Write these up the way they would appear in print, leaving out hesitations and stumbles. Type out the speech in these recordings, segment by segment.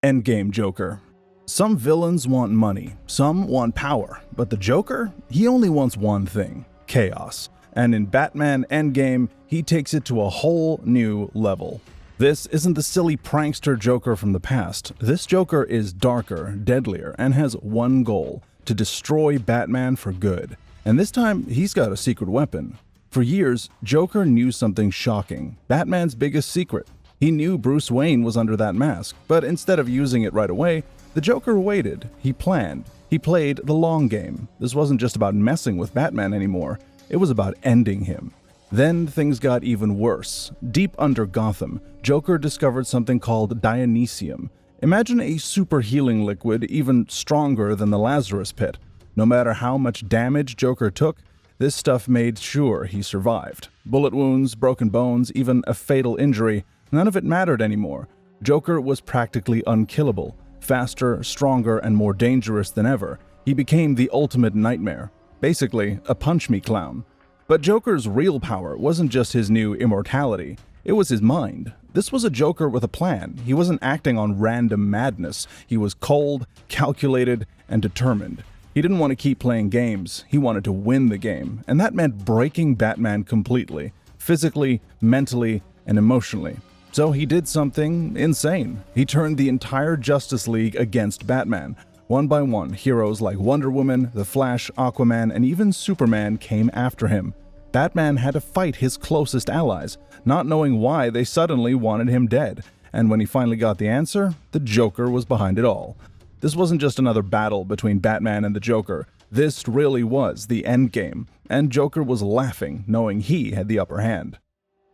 Endgame Joker. Some villains want money, some want power, but the Joker, he only wants one thing: chaos. And in Batman Endgame, he takes it to a whole new level. This isn't the silly prankster Joker from the past. This Joker is darker, deadlier, and has one goal: to destroy Batman for good. And this time, he's got a secret weapon. For years, Joker knew something shocking: Batman's biggest secret. He knew Bruce Wayne was under that mask, but instead of using it right away, the Joker waited. He planned. He played the long game. This wasn't just about messing with Batman anymore. It was about ending him. Then things got even worse. Deep under Gotham, Joker discovered something called Dionysium. Imagine a super healing liquid even stronger than the Lazarus Pit. No matter how much damage Joker took, this stuff made sure he survived. Bullet wounds, broken bones, even a fatal injury, none of it mattered anymore. Joker was practically unkillable. Faster, stronger, and more dangerous than ever. He became the ultimate nightmare. Basically, a punch-me clown. But Joker's real power wasn't just his new immortality. It was his mind. This was a Joker with a plan. He wasn't acting on random madness. He was cold, calculated, and determined. He didn't want to keep playing games. He wanted to win the game. And that meant breaking Batman completely. Physically, mentally, and emotionally. So he did something insane. He turned the entire Justice League against Batman. One by one, heroes like Wonder Woman, The Flash, Aquaman, and even Superman came after him. Batman had to fight his closest allies, not knowing why they suddenly wanted him dead. And when he finally got the answer, the Joker was behind it all. This wasn't just another battle between Batman and the Joker. This really was the endgame, and Joker was laughing, knowing he had the upper hand.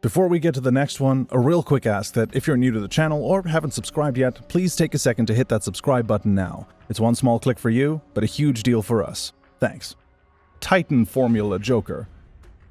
Before we get to the next one, a real quick ask that if you're new to the channel or haven't subscribed yet, please take a second to hit that subscribe button now. It's one small click for you, but a huge deal for us. Thanks. Titan Formula Joker.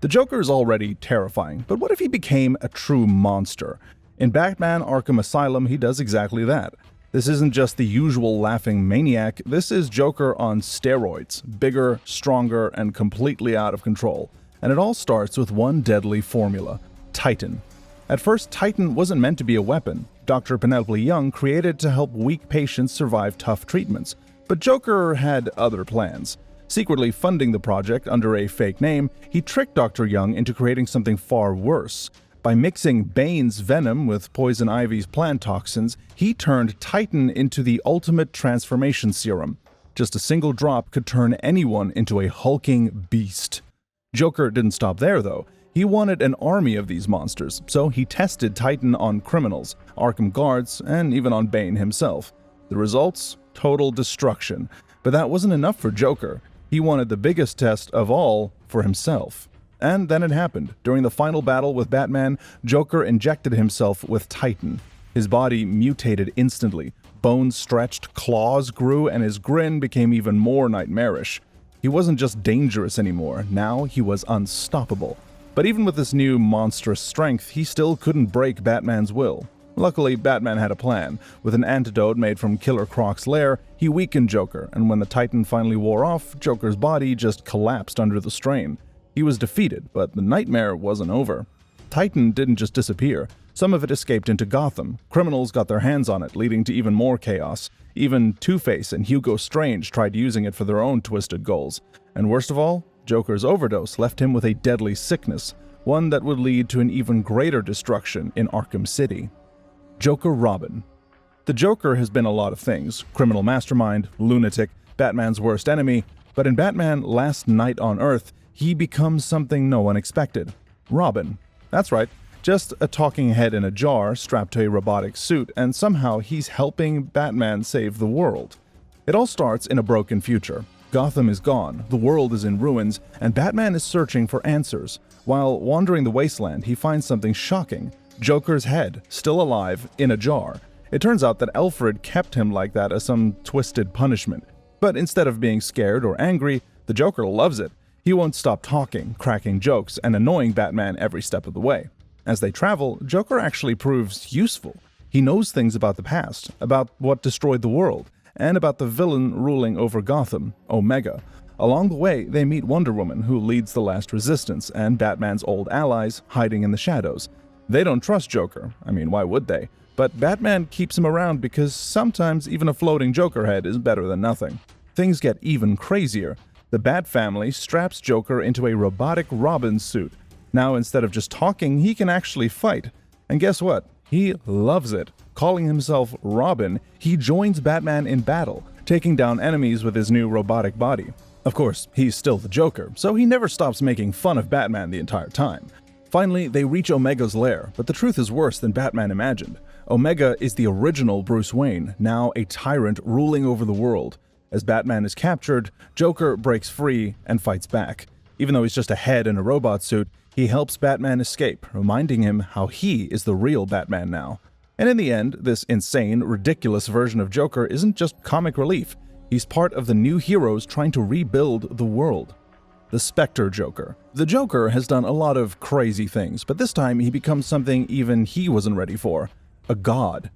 The Joker is already terrifying, but what if he became a true monster? In Batman Arkham Asylum, he does exactly that. This isn't just the usual laughing maniac, this is Joker on steroids, bigger, stronger, and completely out of control. And it all starts with one deadly formula: Titan. At first, Titan wasn't meant to be a weapon. Dr. Penelope Young created it to help weak patients survive tough treatments. But Joker had other plans. Secretly funding the project under a fake name, he tricked Dr. Young into creating something far worse. By mixing Bane's venom with Poison Ivy's plant toxins, he turned Titan into the ultimate transformation serum. Just a single drop could turn anyone into a hulking beast. Joker didn't stop there, though. He wanted an army of these monsters, so he tested Titan on criminals, Arkham guards, and even on Bane himself. The results? Total destruction. But that wasn't enough for Joker. He wanted the biggest test of all for himself. And then it happened. During the final battle with Batman, Joker injected himself with Titan. His body mutated instantly. Bones stretched, claws grew, and his grin became even more nightmarish. He wasn't just dangerous anymore. Now he was unstoppable. But even with this new monstrous strength, he still couldn't break Batman's will. Luckily, Batman had a plan. With an antidote made from Killer Croc's lair, he weakened Joker, and when the Titan finally wore off, Joker's body just collapsed under the strain. He was defeated, but the nightmare wasn't over. Titan didn't just disappear. Some of it escaped into Gotham. Criminals got their hands on it, leading to even more chaos. Even Two-Face and Hugo Strange tried using it for their own twisted goals. And worst of all, Joker's overdose left him with a deadly sickness, one that would lead to an even greater destruction in Arkham City. Joker Robin. The Joker has been a lot of things: criminal mastermind, lunatic, Batman's worst enemy, but in Batman Last Night on Earth, he becomes something no one expected: Robin. That's right, just a talking head in a jar strapped to a robotic suit, and somehow he's helping Batman save the world. It all starts in a broken future. Gotham is gone, the world is in ruins, and Batman is searching for answers. While wandering the wasteland, he finds something shocking: Joker's head, still alive, in a jar. It turns out that Alfred kept him like that as some twisted punishment. But instead of being scared or angry, the Joker loves it. He won't stop talking, cracking jokes, and annoying Batman every step of the way. As they travel, Joker actually proves useful. He knows things about the past, about what destroyed the world, and about the villain ruling over Gotham, Omega. Along the way, they meet Wonder Woman, who leads the last resistance, and Batman's old allies hiding in the shadows. They don't trust Joker. I mean, why would they? But Batman keeps him around because sometimes even a floating Joker head is better than nothing. Things get even crazier. The Bat family straps Joker into a robotic Robin suit. Now instead of just talking, he can actually fight. And guess what? He loves it. Calling himself Robin, he joins Batman in battle, taking down enemies with his new robotic body. Of course, he's still the Joker, so he never stops making fun of Batman the entire time. Finally, they reach Omega's lair, but the truth is worse than Batman imagined. Omega is the original Bruce Wayne, now a tyrant ruling over the world. As Batman is captured, Joker breaks free and fights back. Even though he's just a head in a robot suit, he helps Batman escape, reminding him how he is the real Batman now. And in the end, this insane, ridiculous version of Joker isn't just comic relief. He's part of the new heroes trying to rebuild the world. The Spectre Joker. The Joker has done a lot of crazy things, but this time he becomes something even he wasn't ready for. A god.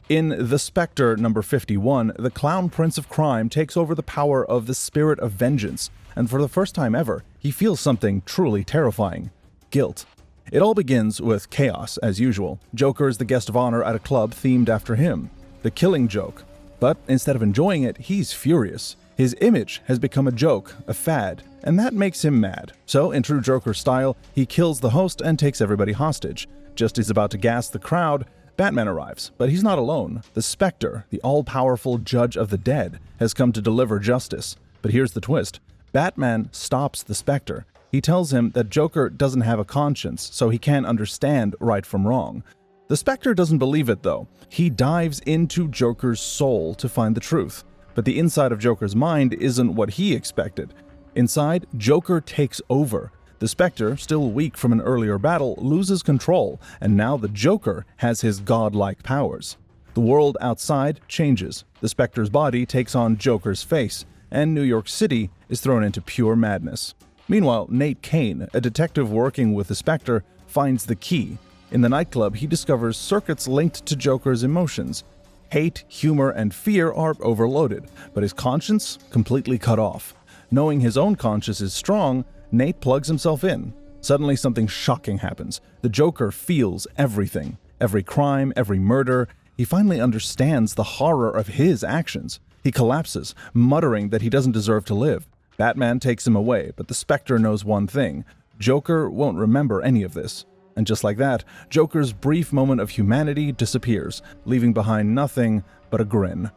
In The Spectre number 51, the Clown Prince of Crime takes over the power of the Spirit of Vengeance, and for the first time ever, he feels something truly terrifying. Guilt. It all begins with chaos, as usual. Joker is the guest of honor at a club themed after him, the Killing Joke. But instead of enjoying it, he's furious. His image has become a joke, a fad, and that makes him mad. So, in true Joker style, he kills the host and takes everybody hostage. Just as he's about to gas the crowd, Batman arrives, but he's not alone. The Spectre, the all-powerful judge of the dead, has come to deliver justice. But here's the twist. Batman stops the Spectre. He tells him that Joker doesn't have a conscience, so he can't understand right from wrong. The Spectre doesn't believe it, though. He dives into Joker's soul to find the truth. But the inside of Joker's mind isn't what he expected. Inside, Joker takes over. The Spectre, still weak from an earlier battle, loses control, and now the Joker has his godlike powers. The world outside changes. The Spectre's body takes on Joker's face, and New York City is thrown into pure madness. Meanwhile, Nate Kane, a detective working with the Spectre, finds the key. In the nightclub, he discovers circuits linked to Joker's emotions. Hate, humor, and fear are overloaded, but his conscience completely cut off. Knowing his own conscience is strong, Nate plugs himself in. Suddenly something shocking happens. The Joker feels everything. Every crime, every murder. He finally understands the horror of his actions. He collapses, muttering that he doesn't deserve to live. Batman takes him away, but the Spectre knows one thing. Joker won't remember any of this. And just like that, Joker's brief moment of humanity disappears, leaving behind nothing but a grin.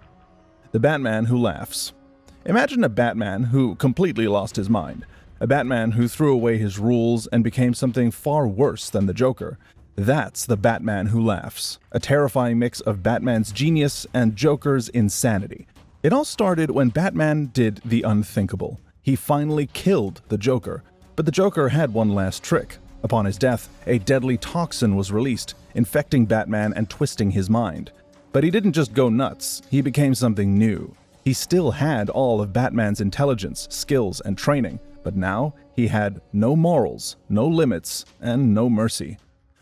The Batman who laughs. Imagine a Batman who completely lost his mind. A Batman who threw away his rules and became something far worse than the Joker. That's the Batman who laughs. A terrifying mix of Batman's genius and Joker's insanity. It all started when Batman did the unthinkable. He finally killed the Joker. But the Joker had one last trick. Upon his death, a deadly toxin was released, infecting Batman and twisting his mind. But he didn't just go nuts, he became something new. He still had all of Batman's intelligence, skills, and training, but now he had no morals, no limits, and no mercy.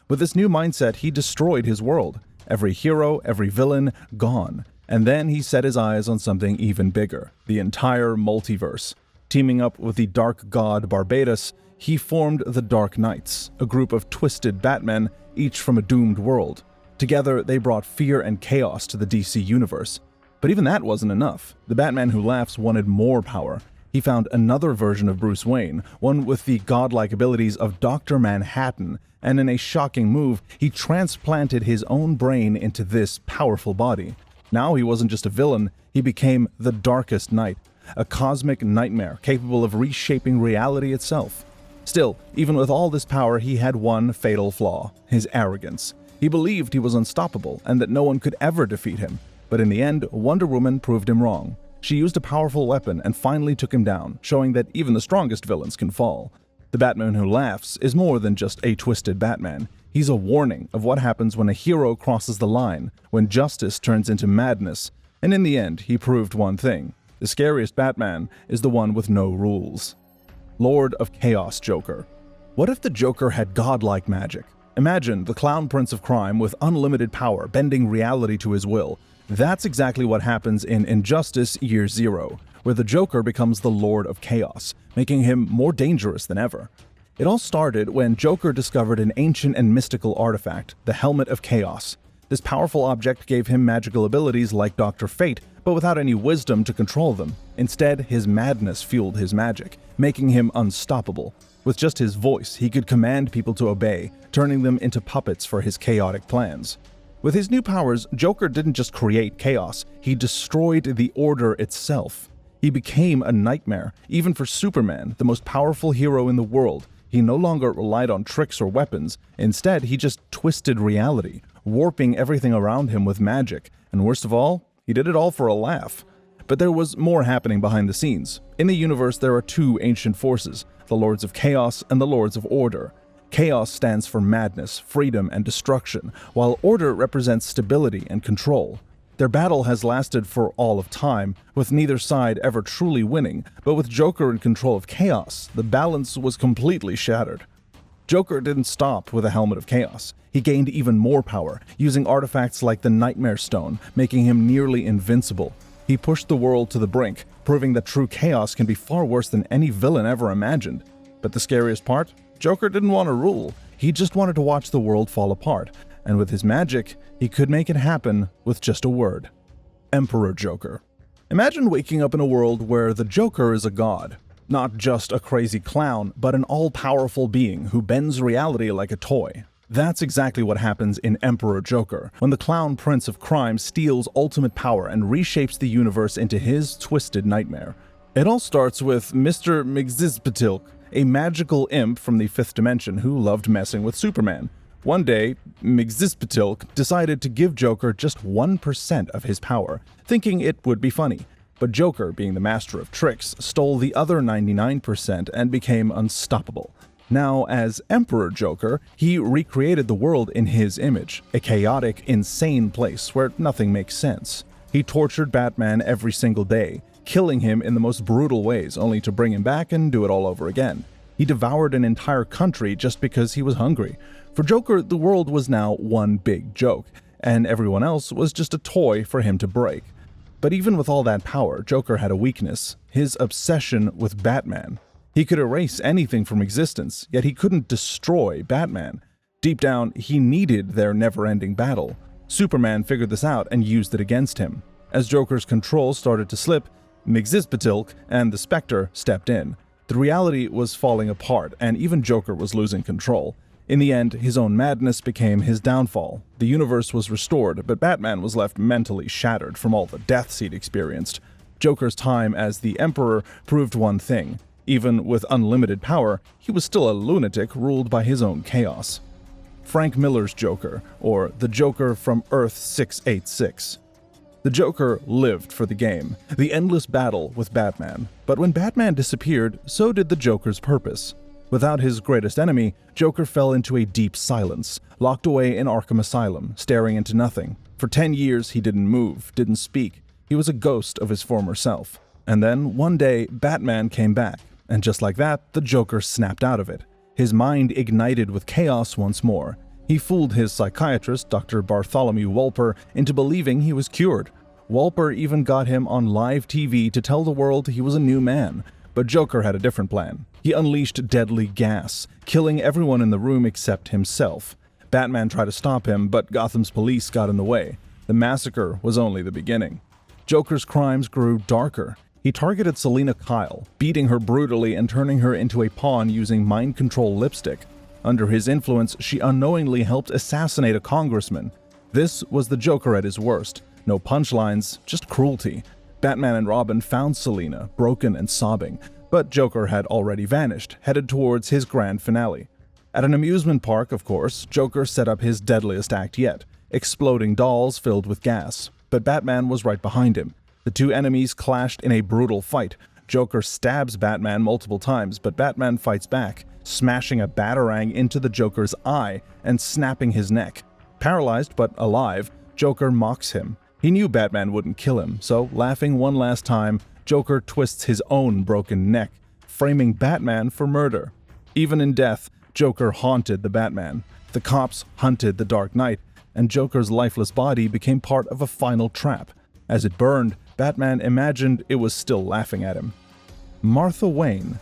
With this new mindset, he destroyed his world. Every hero, every villain, gone. And then he set his eyes on something even bigger, the entire multiverse. Teaming up with the Dark God Barbados, he formed the Dark Knights, a group of twisted Batmen, each from a doomed world. Together, they brought fear and chaos to the DC universe. But even that wasn't enough. The Batman who laughs wanted more power. He found another version of Bruce Wayne, one with the godlike abilities of Dr. Manhattan, and in a shocking move, he transplanted his own brain into this powerful body. Now he wasn't just a villain, he became the Darkest Knight, a cosmic nightmare capable of reshaping reality itself. Still, even with all this power, he had one fatal flaw: his arrogance. He believed he was unstoppable and that no one could ever defeat him. But in the end, Wonder Woman proved him wrong. She used a powerful weapon and finally took him down, showing that even the strongest villains can fall. The Batman who laughs is more than just a twisted Batman. He's a warning of what happens when a hero crosses the line, when justice turns into madness. And in the end, he proved one thing: the scariest Batman is the one with no rules. Lord of Chaos Joker. What if the Joker had godlike magic? Imagine the Clown Prince of Crime with unlimited power, bending reality to his will. That's exactly what happens in Injustice Year Zero, where the Joker becomes the Lord of Chaos, making him more dangerous than ever. It all started when Joker discovered an ancient and mystical artifact, the Helmet of Chaos. This powerful object gave him magical abilities like Dr. Fate, but without any wisdom to control them. Instead, his madness fueled his magic, making him unstoppable. With just his voice, he could command people to obey, turning them into puppets for his chaotic plans. With his new powers, Joker didn't just create chaos, he destroyed the order itself. He became a nightmare, even for Superman, the most powerful hero in the world. He no longer relied on tricks or weapons. Instead, he just twisted reality, warping everything around him with magic. And worst of all, he did it all for a laugh. But there was more happening behind the scenes. In the universe, there are two ancient forces, the Lords of Chaos and the Lords of Order. Chaos stands for madness, freedom, and destruction, while Order represents stability and control. Their battle has lasted for all of time, with neither side ever truly winning, but with Joker in control of Chaos, the balance was completely shattered. Joker didn't stop with a helmet of chaos. He gained even more power, using artifacts like the Nightmare Stone, making him nearly invincible. He pushed the world to the brink, proving that true chaos can be far worse than any villain ever imagined. But the scariest part? Joker didn't want to rule. He just wanted to watch the world fall apart. And with his magic, he could make it happen with just a word. Emperor Joker. Imagine waking up in a world where the Joker is a god. Not just a crazy clown, but an all-powerful being who bends reality like a toy. That's exactly what happens in Emperor Joker, when the clown prince of crime steals ultimate power and reshapes the universe into his twisted nightmare. It all starts with Mr. Mxyzptlk, a magical imp from the fifth dimension who loved messing with Superman. One day, Mxyzptlk decided to give Joker just 1% of his power, thinking it would be funny. But Joker, being the master of tricks, stole the other 99% and became unstoppable. Now, as Emperor Joker, he recreated the world in his image, a chaotic, insane place where nothing makes sense. He tortured Batman every single day, killing him in the most brutal ways, only to bring him back and do it all over again. He devoured an entire country just because he was hungry. For Joker, the world was now one big joke, and everyone else was just a toy for him to break. But even with all that power, Joker had a weakness: his obsession with Batman. He could erase anything from existence, yet he couldn't destroy Batman. Deep down, he needed their never-ending battle. Superman figured this out and used it against him. As Joker's control started to slip, Mxyzptlk and the Spectre stepped in. The reality was falling apart, and even Joker was losing control. In the end, his own madness became his downfall. The universe was restored, but Batman was left mentally shattered from all the deaths he'd experienced. Joker's time as the Emperor proved one thing: even with unlimited power, he was still a lunatic ruled by his own chaos. Frank Miller's Joker, or the Joker from Earth 686. The Joker lived for the game, the endless battle with Batman. But when Batman disappeared, so did the Joker's purpose. Without his greatest enemy, Joker fell into a deep silence, locked away in Arkham Asylum, staring into nothing. For 10 years, he didn't move, didn't speak. He was a ghost of his former self. And then, one day, Batman came back. And just like that, the Joker snapped out of it. His mind ignited with chaos once more. He fooled his psychiatrist, Dr. Bartholomew Wolper, into believing he was cured. Wolper even got him on live TV to tell the world he was a new man. But Joker had a different plan. He unleashed deadly gas, killing everyone in the room except himself. Batman tried to stop him, but Gotham's police got in the way. The massacre was only the beginning. Joker's crimes grew darker. He targeted Selina Kyle, beating her brutally and turning her into a pawn using mind control lipstick. Under his influence, she unknowingly helped assassinate a congressman. This was the Joker at his worst. No punchlines, just cruelty. Batman and Robin found Selina, broken and sobbing, but Joker had already vanished, headed towards his grand finale. At an amusement park, of course, Joker set up his deadliest act yet, exploding dolls filled with gas. But Batman was right behind him. The two enemies clashed in a brutal fight. Joker stabs Batman multiple times, but Batman fights back, smashing a batarang into the Joker's eye and snapping his neck. Paralyzed but alive, Joker mocks him. He knew Batman wouldn't kill him, so laughing one last time, Joker twists his own broken neck, framing Batman for murder. Even in death, Joker haunted the Batman. The cops hunted the Dark Knight, and Joker's lifeless body became part of a final trap. As it burned, Batman imagined it was still laughing at him. Martha Wayne.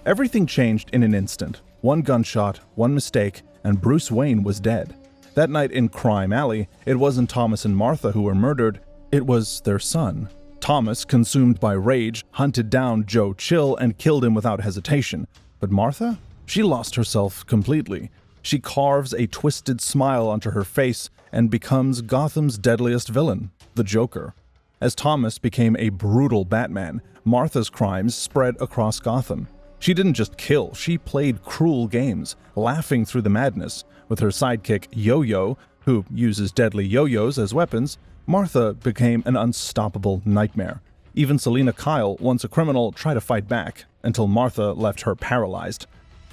Everything changed in an instant. One gunshot, one mistake, and Bruce Wayne was dead. That night in Crime Alley, it wasn't Thomas and Martha who were murdered, it was their son. Thomas, consumed by rage, hunted down Joe Chill and killed him without hesitation. But Martha? She lost herself completely. She carves a twisted smile onto her face and becomes Gotham's deadliest villain, the Joker. As Thomas became a brutal Batman, Martha's crimes spread across Gotham. She didn't just kill, she played cruel games, laughing through the madness. With her sidekick Yo-Yo, who uses deadly yo-yos as weapons, Martha became an unstoppable nightmare. Even Selina Kyle, once a criminal, tried to fight back, until Martha left her paralyzed.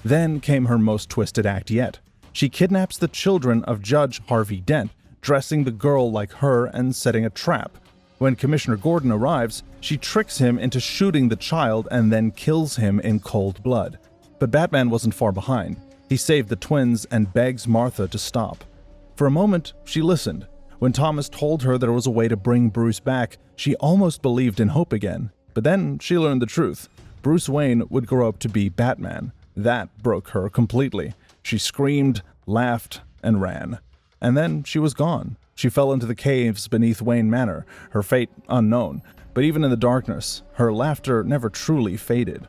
Then came her most twisted act yet. She kidnaps the children of Judge Harvey Dent, dressing the girl like her and setting a trap. When Commissioner Gordon arrives, she tricks him into shooting the child and then kills him in cold blood. But Batman wasn't far behind. He saved the twins and begs Martha to stop. For a moment, she listened. When Thomas told her there was a way to bring Bruce back, she almost believed in hope again. But then she learned the truth. Bruce Wayne would grow up to be Batman. That broke her completely. She screamed, laughed, and ran. And then she was gone. She fell into the caves beneath Wayne Manor, her fate unknown. But even in the darkness, her laughter never truly faded.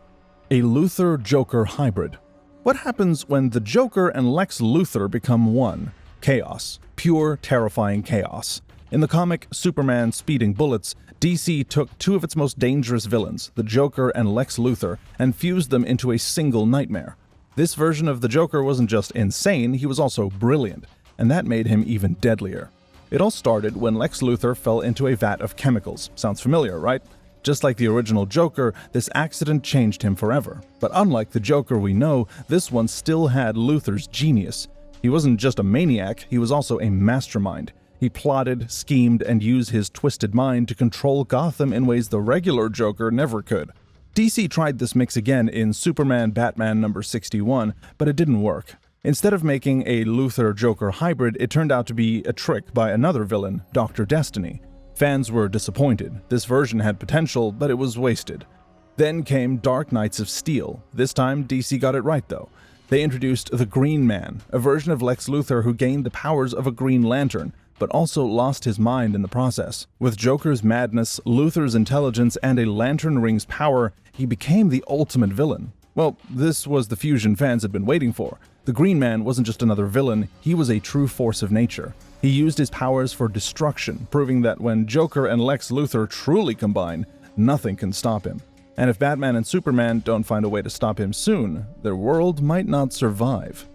A Luthor-Joker hybrid. What happens when the Joker and Lex Luthor become one? Chaos. Pure, terrifying chaos. In the comic Superman Speeding Bullets, DC took two of its most dangerous villains, the Joker and Lex Luthor, and fused them into a single nightmare. This version of the Joker wasn't just insane, he was also brilliant, and that made him even deadlier. It all started when Lex Luthor fell into a vat of chemicals. Sounds familiar, right? Just like the original Joker, this accident changed him forever. But unlike the Joker we know, this one still had Luthor's genius. He wasn't just a maniac, he was also a mastermind. He plotted, schemed, and used his twisted mind to control Gotham in ways the regular Joker never could. DC tried this mix again in Superman Batman number 61, but it didn't work. Instead of making a Luthor-Joker hybrid, it turned out to be a trick by another villain, Dr. Destiny. Fans were disappointed. This version had potential, but it was wasted. Then came Dark Knights of Steel. This time, DC got it right though. They introduced the Green Man, a version of Lex Luthor who gained the powers of a Green Lantern, but also lost his mind in the process. With Joker's madness, Luthor's intelligence, and a Lantern Ring's power, he became the ultimate villain. Well, this was the fusion fans had been waiting for. The Green Man wasn't just another villain, he was a true force of nature. He used his powers for destruction, proving that when Joker and Lex Luthor truly combine, nothing can stop him. And if Batman and Superman don't find a way to stop him soon, their world might not survive.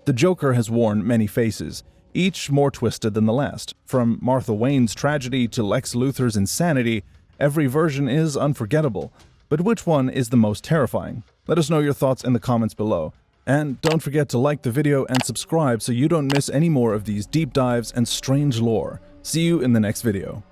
The Joker has worn many faces, each more twisted than the last. From Martha Wayne's tragedy to Lex Luthor's insanity, every version is unforgettable. But which one is the most terrifying? Let us know your thoughts in the comments below. And don't forget to like the video and subscribe so you don't miss any more of these deep dives and strange lore. See you in the next video.